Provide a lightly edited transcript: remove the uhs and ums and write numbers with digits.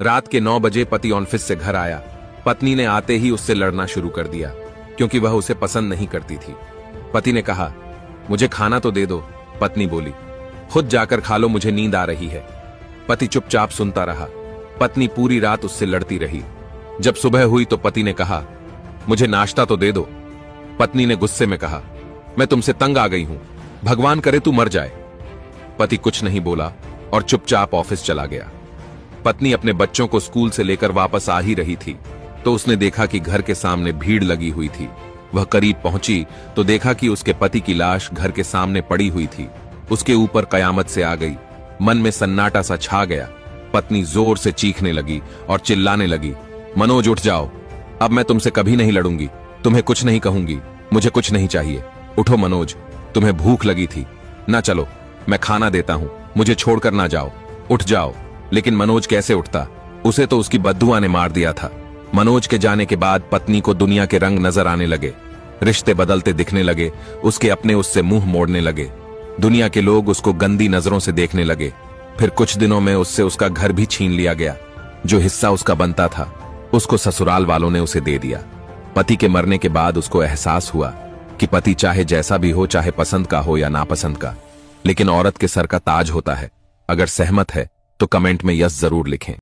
रात के 9 बजे पति ऑफिस से घर आया। पत्नी ने आते ही उससे लड़ना शुरू कर दिया क्योंकि वह उसे पसंद नहीं करती थी। पति ने कहा, मुझे खाना तो दे दो। पत्नी बोली, खुद जाकर खा लो, मुझे नींद आ रही है। पति चुपचाप सुनता रहा। पत्नी पूरी रात उससे लड़ती रही। जब सुबह हुई तो पति ने कहा, मुझे नाश्ता तो दे दो। पत्नी ने गुस्से में कहा, मैं तुमसे तंग आ गई हूं, भगवान करे तू मर जाए। पति कुछ नहीं बोला और चुपचाप ऑफिस चला गया। पत्नी अपने बच्चों को स्कूल से लेकर वापस आ ही रही थी तो उसने देखा कि घर के सामने भीड़ लगी हुई थी। वह करीब पहुंची तो देखा कि उसके पति की लाश घर के सामने पड़ी हुई थी। उसके ऊपर कयामत से आ गई। मन में सन्नाटा सा छा गया। पत्नी जोर से चीखने लगी और चिल्लाने लगी, मनोज उठ जाओ, अब मैं तुमसे कभी नहीं लड़ूंगी, तुम्हें कुछ नहीं कहूंगी, मुझे कुछ नहीं चाहिए। उठो मनोज, तुम्हें भूख लगी थी ना, चलो मैं खाना देता हूं, मुझे छोड़कर ना जाओ, उठ जाओ। लेकिन मनोज कैसे उठता, उसे तो उसकी बद्दुआ ने मार दिया था। मनोज के जाने के बाद पत्नी को दुनिया के रंग नजर आने लगे, रिश्ते बदलते दिखने लगे, उसके अपने उससे मुंह मोड़ने लगे। दुनिया के लोग उसको गंदी नजरों से देखने लगे। फिर कुछ दिनों में उससे उसका घर भी छीन लिया गया। जो हिस्सा उसका बनता था उसको ससुराल वालों ने उसे दे दिया। पति के मरने के बाद उसको एहसास हुआ कि पति चाहे जैसा भी हो, चाहे पसंद का हो या नापसंद का, लेकिन औरत के सर का ताज होता है। अगर सहमत है तो कमेंट में यस जरूर लिखें।